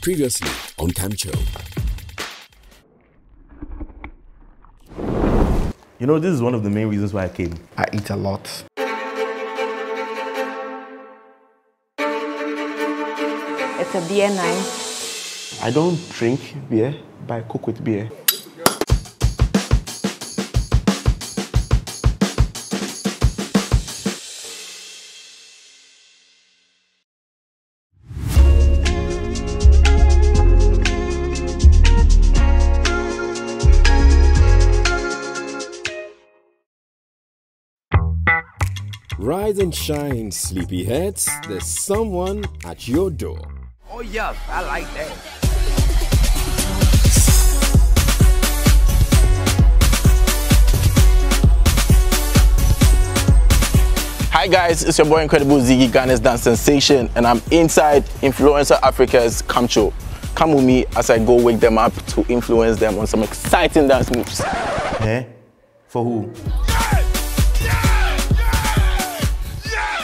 Previously on Campchow. You know, this is one of the main reasons why I came. I eat a lot. It's a beer night. I don't drink beer, but I cook with beer. Rise and shine, sleepyheads. There's someone at your door. Oh yes, I like that. Hi guys, it's your boy Incredible Zigi, Ghana's dance sensation, and I'm inside Influencer Africa's campchow. Come with me as I go wake them up to influence them on some exciting dance moves. Eh? For who?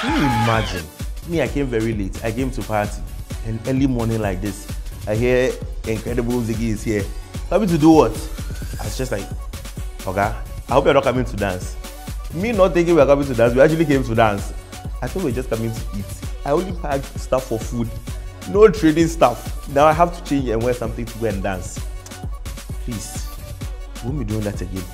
Can you imagine? Me, I came very late. I came to party. And early morning like this, I hear Incredible Zigi is here. Coming to do what? I was just like, okay, I hope you're not coming to dance. Me not thinking we're coming to dance, we actually came to dance. I thought we were just coming to eat. I only packed stuff for food. No trading stuff. Now I have to change and wear something to go and dance. Please, we won't be doing that again.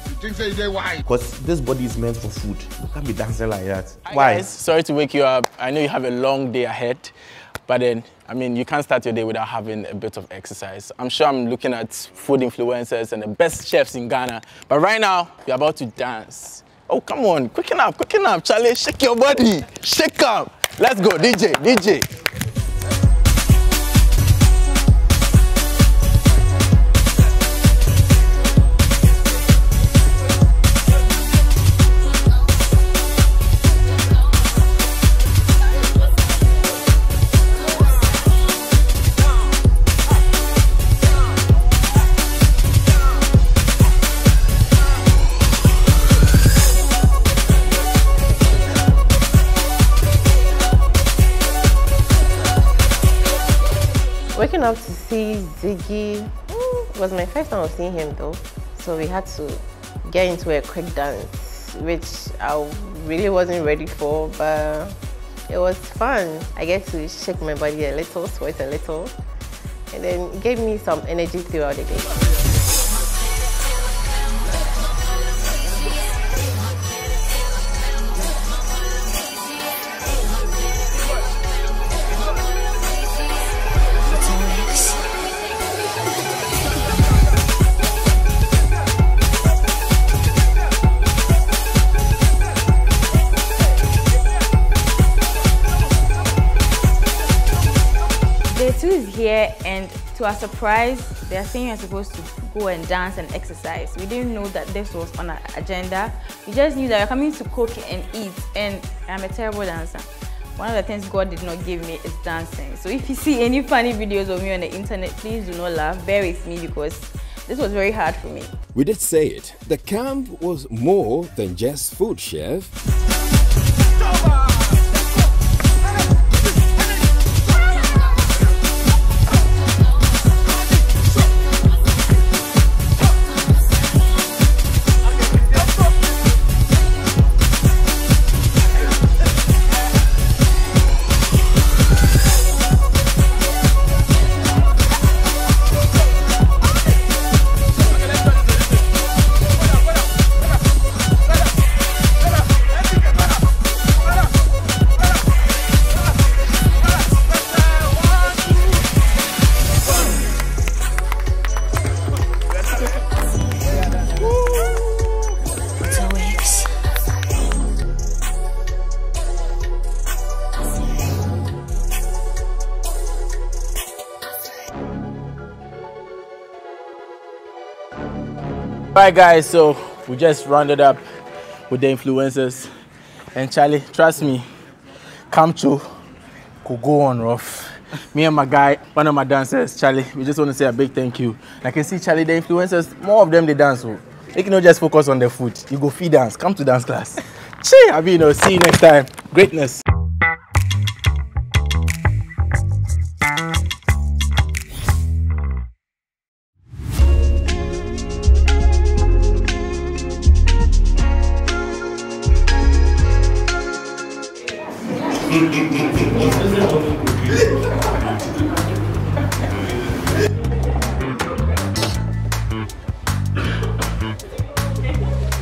Why? Because this body is meant for food. You can't be dancing like that. Hi Why? guys, sorry to wake you up. I know you have a long day ahead, but then, I mean, you can't start your day without having a bit of exercise. I'm sure I'm looking at food influencers and the best chefs in Ghana, but right now, you're about to dance. Oh, come on, quicken up, Charlie, shake your body, shake up. Let's go, DJ. Waking up to see Ziggy was my first time of seeing him though. So we had to get into a quick dance, which I really wasn't ready for, but it was fun. I get to shake my body a little, sweat a little, and then it gave me some energy throughout the day. Is here, and to our surprise, they are saying you're supposed to go and dance and exercise. We didn't know that this was on our agenda. We just knew that you're coming to cook and eat, and I'm a terrible dancer. One of the things God did not give me is dancing. So if you see any funny videos of me on the internet, please do not laugh. Bear with me because this was very hard for me. We did say it. The camp was more than just food, chef. Alright guys, so we just rounded up with the influencers, and Charlie, trust me, campchow could go on rough. Me and my guy, one of my dancers, Charlie, we just want to say a big thank you. I can see Charlie, the influencers, more of them they dance. So they cannot just focus on the food. You go feed dance, come to dance class. Chee, I mean, see you next time. Greatness.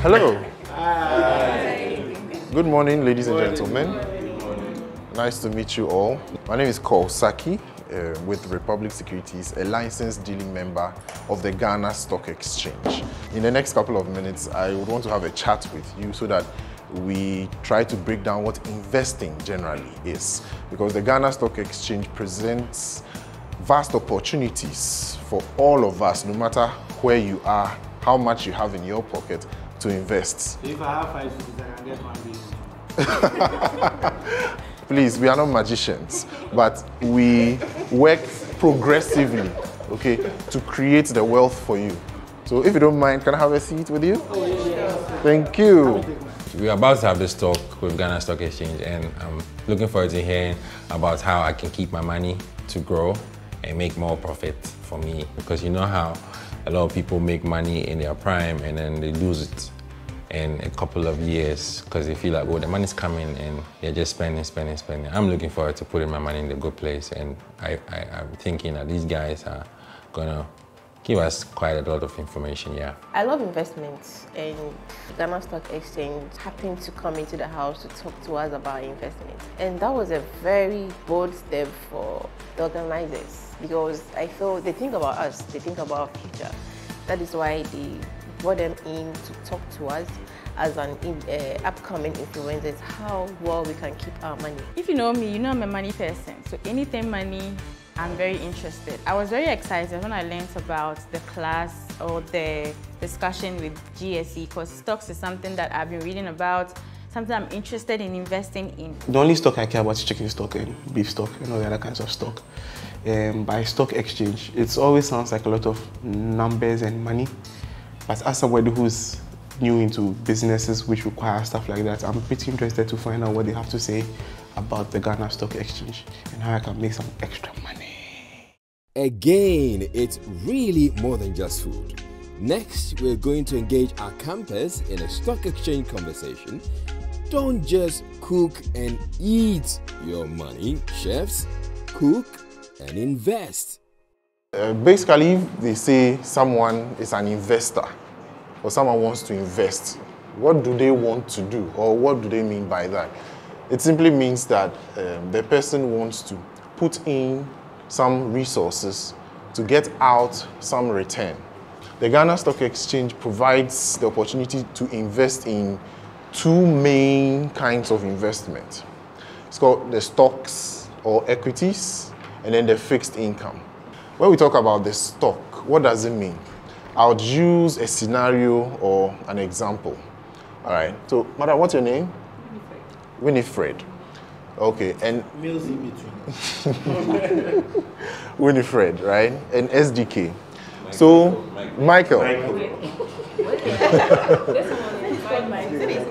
Hello. Good morning, ladies and gentlemen. Nice to meet you all. My name is Kow Sackey with Republic Securities, a licensed dealing member of the Ghana Stock Exchange. In the next couple of minutes, I would want to have a chat with you so that we try to break down what investing generally is. Because the Ghana Stock Exchange presents vast opportunities for all of us, no matter where you are, how much you have in your pocket, to invest. If I have 5 cities, I can get 1 billion. Please, we are not magicians, but we work progressively, okay, to create the wealth for you. So if you don't mind, can I have a seat with you? Thank you. We're about to have this talk with Ghana Stock Exchange, and I'm looking forward to hearing about how I can keep my money to grow and make more profit for me. Because you know how a lot of people make money in their prime and then they lose it in a couple of years because they feel like, oh, the money's coming and they're just spending. I'm looking forward to putting my money in a good place, and I'm thinking that these guys are gonna give us quite a lot of information, yeah. I love investments, and Ghana Stock Exchange happened to come into the house to talk to us about investments. And that was a very bold step for the organizers, because I feel they think about us, they think about our future. That is why they brought them in to talk to us as an upcoming influencers, how well we can keep our money. If you know me, you know I'm a money person. So anything money, I'm very interested. I was very excited when I learned about the class or the discussion with GSE, because stocks is something that I've been reading about, something I'm interested in investing in. The only stock I care about is chicken stock and beef stock and all the other kinds of stock. By stock exchange, it always sounds like a lot of numbers and money. But as somebody who's new into businesses which require stuff like that, I'm pretty interested to find out what they have to say about the Ghana Stock Exchange and how I can make some extra money. Again, it's really more than just food. Next, we're going to engage our campers in a stock exchange conversation. Don't just cook and eat your money, chefs. Cook and invest. Basically, if they say someone is an investor or someone wants to invest, what do they want to do, or what do they mean by that? It simply means that the person wants to put in some resources to get out some return. The Ghana Stock Exchange provides the opportunity to invest in 2 main kinds of investment. It's called the stocks or equities, and then the fixed income. When we talk about the stock, what does it mean? I would use a scenario or an example. All right. So, madam, what's your name? Winifred. Okay. And Meals in between. Winifred, right? And SDK. So, Michael.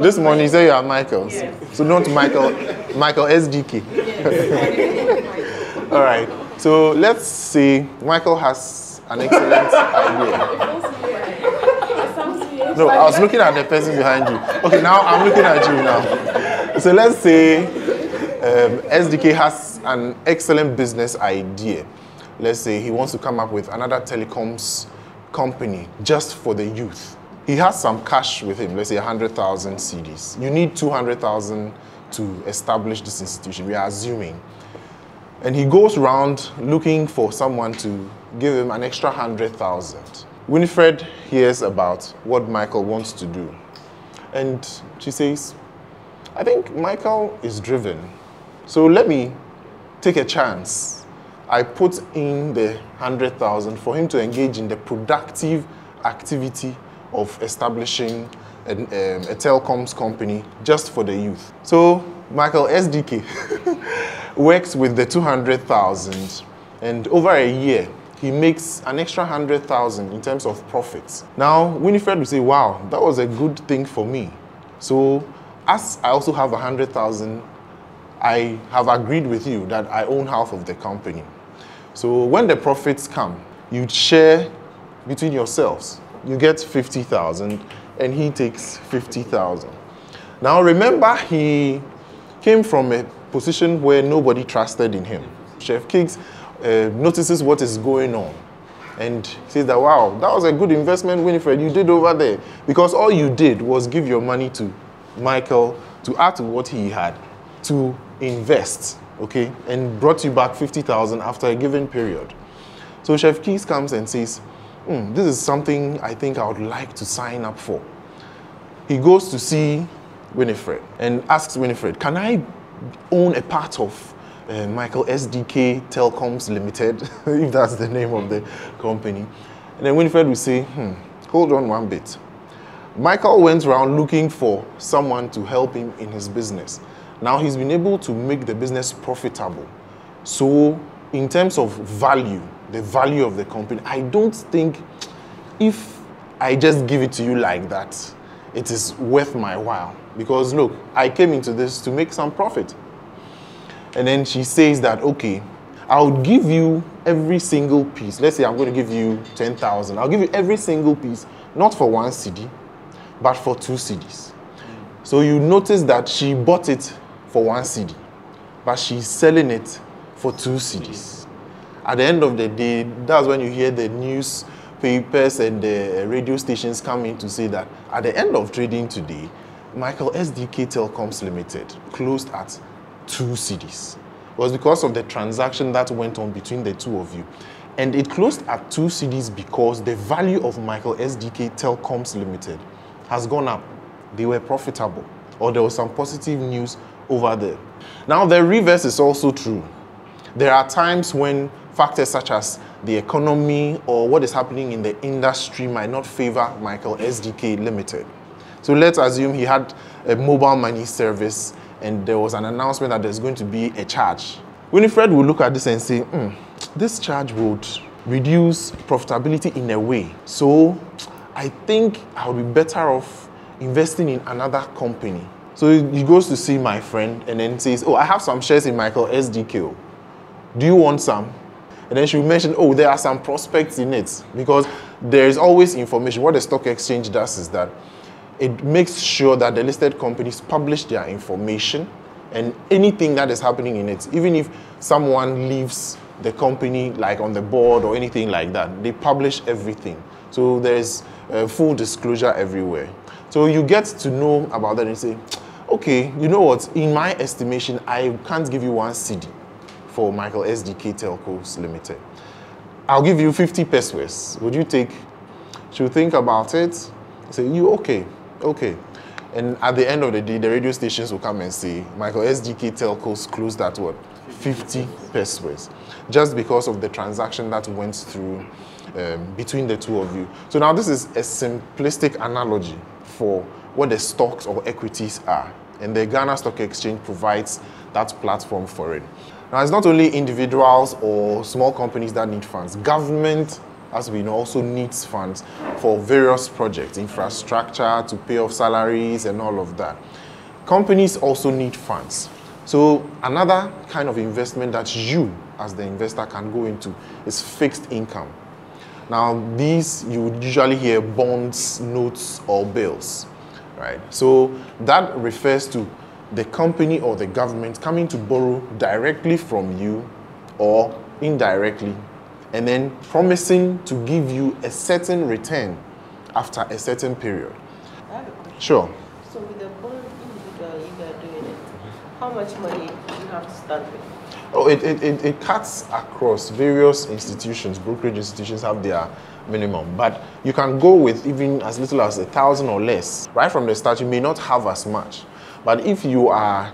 This morning you say you are Michael's. Yes. So not Michael SDK. All right. So let's say Michael has an excellent idea. No, I was looking at the person behind you. Okay, now I'm looking at you now. So let's say SDK has an excellent business idea. Let's say he wants to come up with another telecoms company just for the youth. He has some cash with him, let's say 100,000 cedis. You need 200,000 to establish this institution, we are assuming. And he goes around looking for someone to give him an extra 100,000. Winifred hears about what Michael wants to do. And she says, I think Michael is driven. So let me take a chance. I put in the 100,000 for him to engage in the productive activity of establishing a telecoms company just for the youth. So Michael SDK works with the 200,000, and over a year he makes an extra 100,000 in terms of profits. Now Winifred will say, wow, that was a good thing for me. So as I also have 100,000, I have agreed with you that I own half of the company. So when the profits come, you share between yourselves. You get 50,000 and he takes 50,000. Now remember, he came from a position where nobody trusted in him. Chef Keeks notices what is going on. And he says that, wow, that was a good investment, Winifred, you did over there. Because all you did was give your money to Michael to add to what he had to invest, okay, and brought you back 50,000 after a given period. So Chef Keeks comes and says, this is something I think I would like to sign up for. He goes to see Winifred and asks Winifred, can I own a part of Michael SDK Telecoms Limited, if that's the name of the company? And then Winifred will say, hold on one bit. Michael went around looking for someone to help him in his business. Now he's been able to make the business profitable. So in terms of value, the value of the company, I don't think if I just give it to you like that, it is worth my while. Because look, I came into this to make some profit. And then she says that, okay, I'll give you every single piece. Let's say I'm going to give you 10,000. I'll give you every single piece, not for 1 cedi, but for 2 cedis. So you notice that she bought it for 1 cedi, but she's selling it for 2 cedis. At the end of the day, that's when you hear the newspapers and the radio stations come in to say that at the end of trading today, Michael SDK Telecoms Limited closed at 2 cedis. It was because of the transaction that went on between the two of you. And it closed at 2 cedis because the value of Michael SDK Telecoms Limited has gone up. They were profitable, or there was some positive news over there. Now, the reverse is also true. There are times when factors such as the economy or what is happening in the industry might not favor Michael SDK Limited. So let's assume he had a mobile money service and there was an announcement that there's going to be a charge. Winifred will look at this and say, this charge would reduce profitability in a way. So I think I would be better off investing in another company. So he goes to see my friend and then says, I have some shares in Michael SDK. Do you want some? And then she will mention, there are some prospects in it, because there is always information. What the stock exchange does is that it makes sure that the listed companies publish their information and anything that is happening in it. Even if someone leaves the company, like on the board or anything like that, they publish everything. So there's full disclosure everywhere. So you get to know about that and say, okay, you know what, in my estimation, I can't give you 1 cedi for Michael SDK Telcos Limited. I'll give you 50 pesos. Would you take? She'll think about it, say, okay. And at the end of the day, the radio stations will come and say, Michael SDK Telcos closed at what? 50 pesos. Just because of the transaction that went through between the two of you. So now this is a simplistic analogy for what the stocks or equities are. And the Ghana Stock Exchange provides that platform for it. Now, it's not only individuals or small companies that need funds. Government, as we know, also needs funds for various projects, infrastructure, to pay off salaries and all of that. Companies also need funds. So another kind of investment that you, as the investor, can go into is fixed income. Now, these you would usually hear bonds, notes, or bills, right? So that refers to the company or the government coming to borrow directly from you or indirectly, and then promising to give you a certain return after a certain period. I have a question. Sure. So with the bond individual, you are doing it, how much money do you have to start with? Oh, it cuts across various institutions. Brokerage institutions have their minimum, but you can go with even as little as 1,000 or less. Right from the start, you may not have as much, but if you are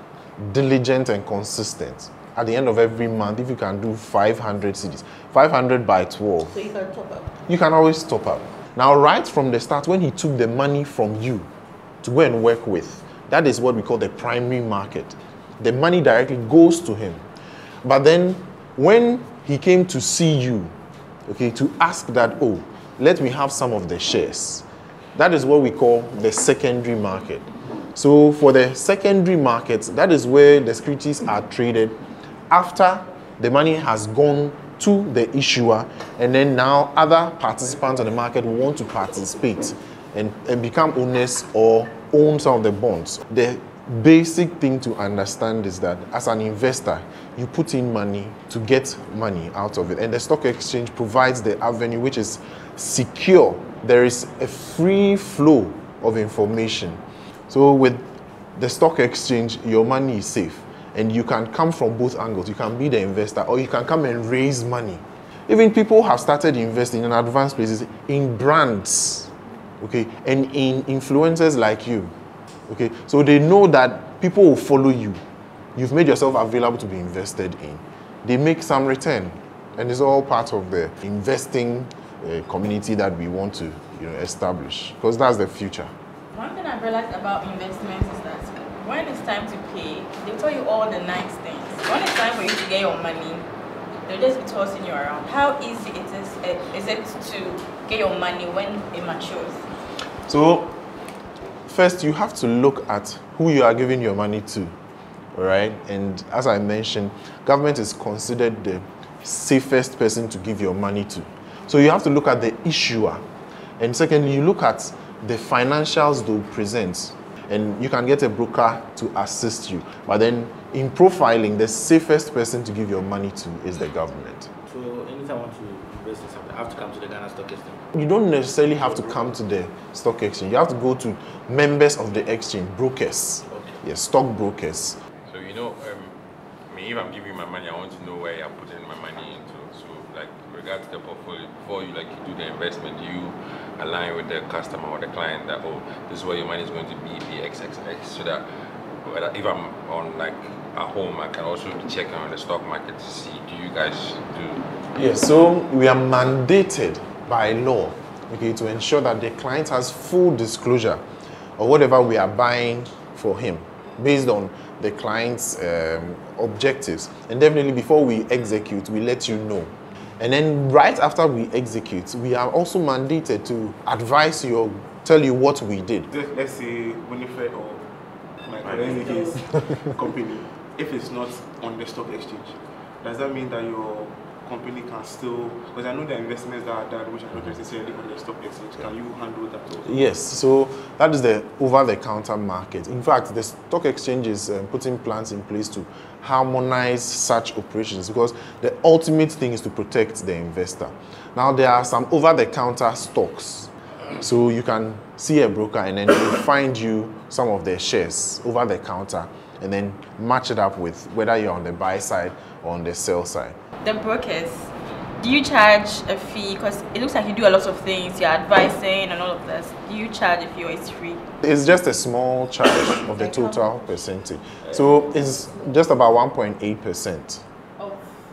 diligent and consistent, at the end of every month, if you can do 500 cedis, 500 by 12. So you can top up? You can always top up. Now, right from the start, when he took the money from you to go and work with, that is what we call the primary market. The money directly goes to him. But then, when he came to see you, okay, to ask that, let me have some of the shares, that is what we call the secondary market. So for the secondary markets, that is where the securities are traded after the money has gone to the issuer, and then now other participants on the market want to participate and become owners or own some of the bonds. The basic thing to understand is that as an investor, you put in money to get money out of it. And the stock exchange provides the avenue which is secure. There is a free flow of information. So with the stock exchange, your money is safe. And you can come from both angles. You can be the investor or you can come and raise money. Even people have started investing in advanced places in brands, okay, and in influencers like you. Okay, so they know that people will follow you. You've made yourself available to be invested in. They make some return, and it's all part of the investing community that we want to, establish, because that's the future. One thing I've realized about investments is that when it's time to pay, they tell you all the nice things. When it's time for you to get your money, they'll just be tossing you around. How easy is it to get your money when it matures? So, first, you have to look at who you are giving your money to, all right? And as I mentioned, government is considered the safest person to give your money to. So you have to look at the issuer. And secondly, you look at the financials they'll present. And you can get a broker to assist you. But then, in profiling, the safest person to give your money to is the government. So, anytime I want to invest in something, I have to come to the Ghana Stock Exchange? You don't necessarily have to come to the stock exchange. You have to go to members of the exchange, brokers. Okay. Yes, stock brokers. So, if I'm giving my money, I want to know where you're putting my money into. So, like, regard to the portfolio, before you do the investment, you align with the customer or the client that, oh, this is where your money is going to be XXX, so that if I'm on at home, I can also be checking on the stock market to see, do you guys do? Yes, so we are mandated by law, okay, to ensure that the client has full disclosure of whatever we are buying for him based on the client's objectives. And definitely before we execute, we let you know. And then right after we execute, we are also mandated to advise you or tell you what we did. Let's say Winifred or my case company, if it's not on the stock exchange, does that mean that your company can still, because I know the investments that are done which are not necessarily on the stock exchange, can you handle that also? Yes, so that is the over-the-counter market. In fact, the stock exchange is putting plans in place to harmonize such operations, because the ultimate thing is to protect the investor. Now, there are some over-the-counter stocks. So you can see a broker and then they'll find you some of their shares over the counter and then match it up with whether you're on the buy side or on the sell side. The brokers, do you charge a fee? Because it looks like you do a lot of things, you're advising and all of this. Do you charge a fee or it's free? It's just a small charge of the total percentage. So it's just about 1.8%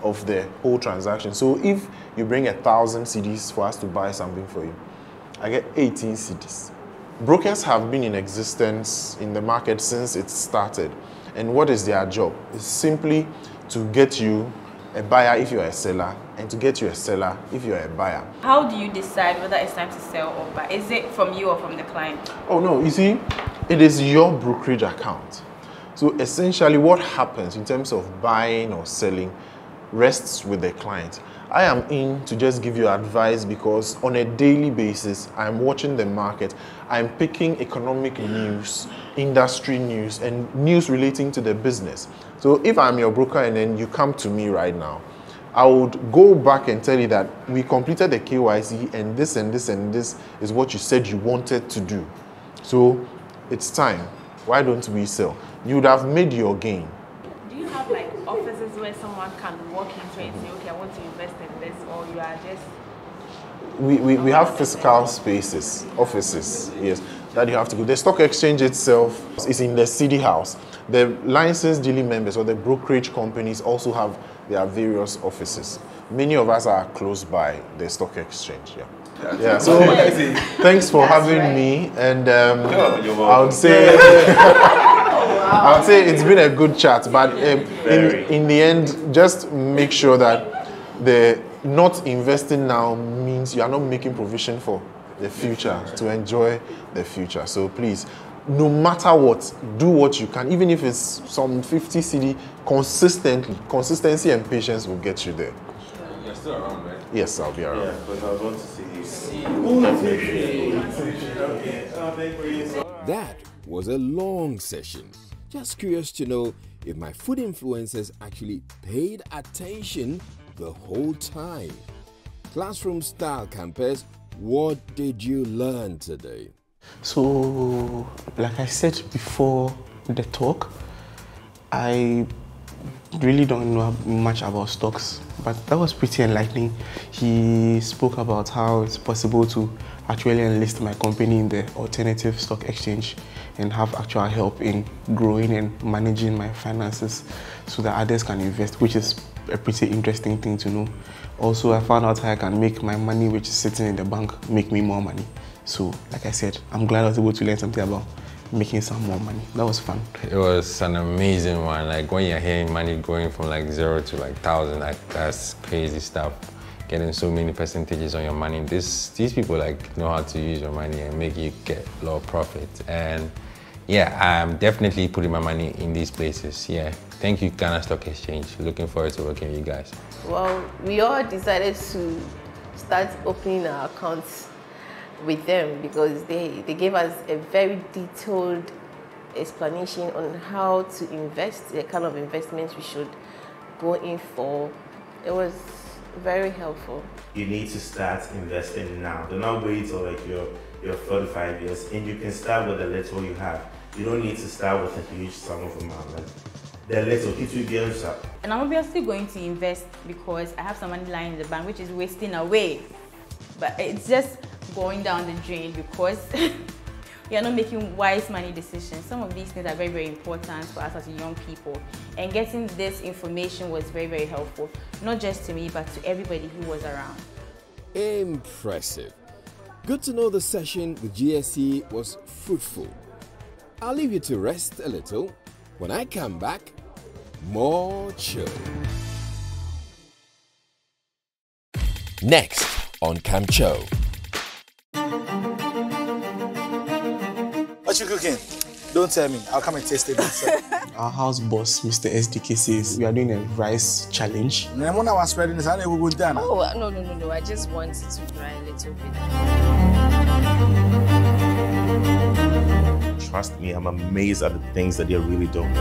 of the whole transaction. So if you bring 1,000 cedis for us to buy something for you, I get 18 cedis. Brokers have been in existence in the market since it started. And what is their job? It's simply to get you a buyer if you're a seller, and to get you a seller if you're a buyer. How do you decide whether it's time to sell or buy? Is it from you or from the client? Oh no, you see, it is your brokerage account. So essentially what happens in terms of buying or selling rests with the client. I am in to just give you advice because on a daily basis, I'm watching the market. I'm picking economic news, industry news, and news relating to the business. So if I'm your broker and then you come to me right now, I would go back and tell you that we completed the KYC and this and this and this is what you said you wanted to do. So it's time. Why don't we sell? You would have made your gain. Do you have like offices where someone can walk into and say, okay, I want to invest in this, or you are just... We have physical spaces, offices, yes, that you have to go. The stock exchange itself is in the city house. The licensed dealing members or the brokerage companies also have their various offices. Many of us are close by the stock exchange, yeah. So thanks for having me, and I would say it's been a good chat, but in the end, just make sure that the not investing now means you are not making provision for the future, to enjoy the future. So please, no matter what, do what you can, even if it's some 50 CD, consistency and patience will get you there. You're still around, right? Yes, I'll be around. Yeah, because I want to see you. That was a long session. Just curious to know if my food influencers actually paid attention the whole time. Classroom style campers, what did you learn today? So, like I said before the talk, I really don't know much about stocks, but that was pretty enlightening. He spoke about how it's possible to actually enlist my company in the alternative stock exchange and have actual help in growing and managing my finances so that others can invest, which is a pretty interesting thing to know. Also, I found out how I can make my money, which is sitting in the bank, make me more money. So, like I said, I'm glad I was able to learn something about making some more money. That was fun. It was an amazing one. Like when you're hearing money going from like 0 to like 1,000, like that's crazy stuff. Getting so many percentages on your money. These people like know how to use your money and make you get a lot of profit. And yeah, I'm definitely putting my money in these places. Yeah, thank you, Ghana Stock Exchange. Looking forward to working with you guys. Well, we all decided to start opening our accounts with them because they gave us a very detailed explanation on how to invest, the kind of investments we should go in for. It was very helpful. You need to start investing now. Do not wait till like you're 45 years, and you can start with the little you have. You don't need to start with a huge sum of amount. The little, it will get up. And I'm obviously going to invest because I have some money lying in the bank which is wasting away. But it's just going down the drain because we are not making wise money decisions. Some of these things are very, very important for us as young people. And getting this information was very, very helpful. Not just to me, but to everybody who was around. Impressive. Good to know the session with GSE was fruitful. I'll leave you to rest a little. When I come back, more Chow. Next on Campchow. What you cooking? Don't tell me. I'll come and taste it myself. Our house boss, Mr. SDK, says we are doing a rice challenge. When I was spreading this, I never go down. Oh, no. I just want it to dry a little bit. Trust me, I'm amazed at the things that they're really doing.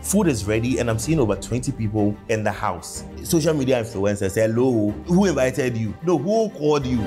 Food is ready and I'm seeing over 20 people in the house. Social media influencers say, hello, who invited you? No, who called you?